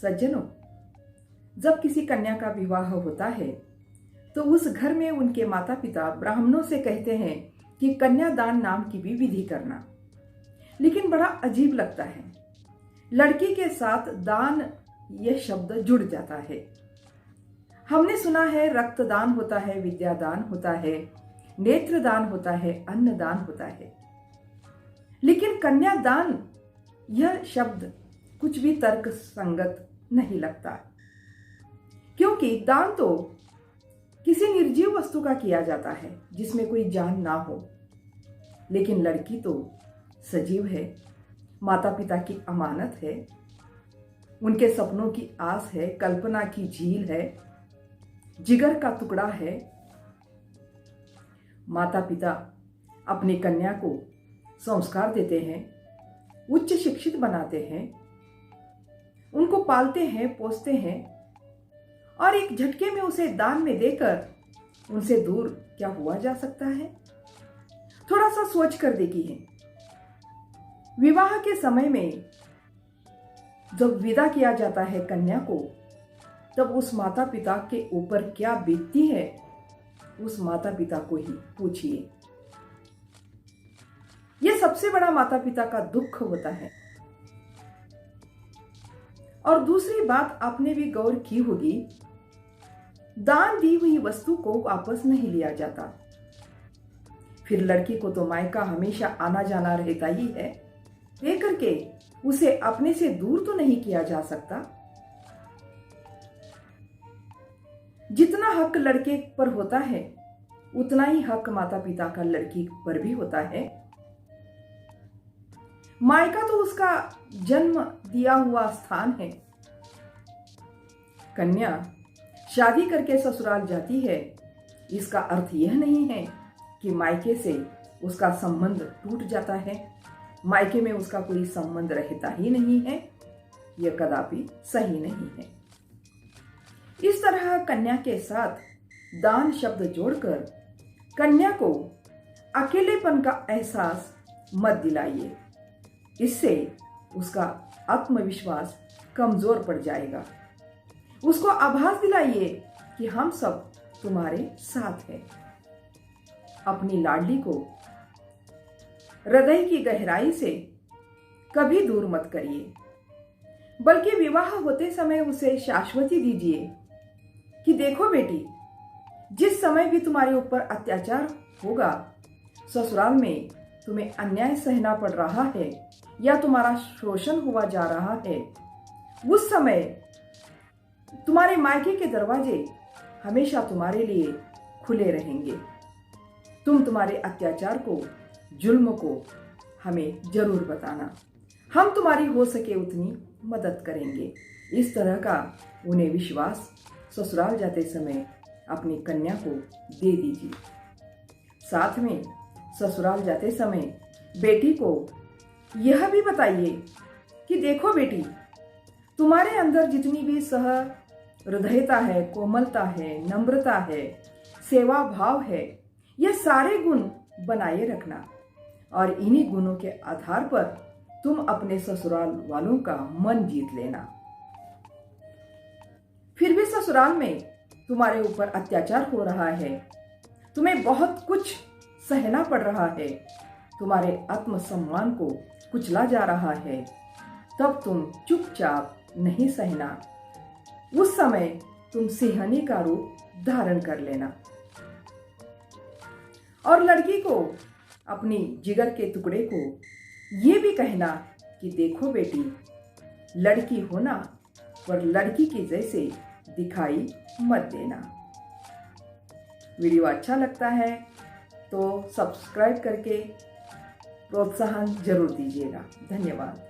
सज्जनों, जब किसी कन्या का विवाह होता है तो उस घर में उनके माता पिता ब्राह्मणों से कहते हैं कि कन्यादान नाम की भी विधि करना। लेकिन बड़ा अजीब लगता है, लड़की के साथ दान यह शब्द जुड़ जाता है। हमने सुना है रक्तदान होता है, विद्यादान होता है, नेत्रदान होता है, अन्नदान होता है, लेकिन कन्यादान यह शब्द कुछ भी तर्क संगत नहीं लगता, क्योंकि दान तो किसी निर्जीव वस्तु का किया जाता है जिसमें कोई जान ना हो। लेकिन लड़की तो सजीव है, माता पिता की अमानत है, उनके सपनों की आस है, कल्पना की झील है, जिगर का टुकड़ा है। माता पिता अपनी कन्या को संस्कार देते हैं, उच्च शिक्षित बनाते हैं, उनको पालते हैं, पोसते हैं और एक झटके में उसे दान में देकर उनसे दूर क्या हुआ जा सकता है? थोड़ा सा सोच कर देखिए। विवाह के समय में जब विदा किया जाता है कन्या को, तब उस माता पिता के ऊपर क्या बीतती है, उस माता पिता को ही पूछिए। यह सबसे बड़ा माता पिता का दुख होता है। और दूसरी बात आपने भी गौर की होगी, दान दी हुई वस्तु को वापस नहीं लिया जाता। फिर लड़की को तो मायका हमेशा आना जाना रहता ही है, लेकर के उसे अपने से दूर तो नहीं किया जा सकता। जितना हक लड़के पर होता है उतना ही हक माता पिता का लड़की पर भी होता है। मायका तो उसका जन्म दिया हुआ स्थान है। कन्या शादी करके ससुराल जाती है, इसका अर्थ यह नहीं है कि मायके से उसका संबंध टूट जाता है, मायके में उसका कोई संबंध रहता ही नहीं है। यह कदापि सही नहीं है। इस तरह कन्या के साथ दान शब्द जोड़कर कन्या को अकेलेपन का एहसास मत दिलाइए। इससे उसका आत्मविश्वास कमजोर पड़ जाएगा। उसको आभास दिलाइए कि हम सब तुम्हारे साथ हैं। अपनी लाडली को हृदय की गहराई से कभी दूर मत करिए, बल्कि विवाह होते समय उसे शाश्वती दीजिए कि देखो बेटी, जिस समय भी तुम्हारे ऊपर अत्याचार होगा, ससुराल में तुम्हें अन्याय सहना पड़ रहा है या तुम्हारा शोषण हुआ जा रहा है, उस समय तुम्हारे मायके के दरवाजे हमेशा तुम्हारे लिए खुले रहेंगे। तुम तुम्हारे अत्याचार को, जुल्म को हमें जरूर बताना, हम तुम्हारी हो सके उतनी मदद करेंगे। इस तरह का उन्हें विश्वास ससुराल जाते समय अपनी कन्या को दे दीजिए। साथ में ससुराल जाते समय बेटी को यह भी बताइए कि देखो बेटी, तुम्हारे अंदर जितनी भी सहृदयता है, कोमलता है, नम्रता है, सेवा भाव है, ये सारे गुण बनाए रखना और इन्हीं गुणों के आधार पर तुम अपने ससुराल वालों का मन जीत लेना। फिर भी ससुराल में तुम्हारे ऊपर अत्याचार हो रहा है, तुम्हें बहुत कुछ सहना पड़ रहा है, तुम्हारे आत्मसम्मान को कुचला जा रहा है, तब तुम चुपचाप नहीं सहना। उस समय तुम सिंहनी का रूप धारण कर लेना और लड़की को, अपनी जिगर के टुकड़े को ये भी कहना कि देखो बेटी, लड़की होना पर लड़की की जैसे दिखाई मत देना। वीडियो अच्छा लगता है तो सब्सक्राइब करके प्रोत्साहन जरूर दीजिएगा। धन्यवाद।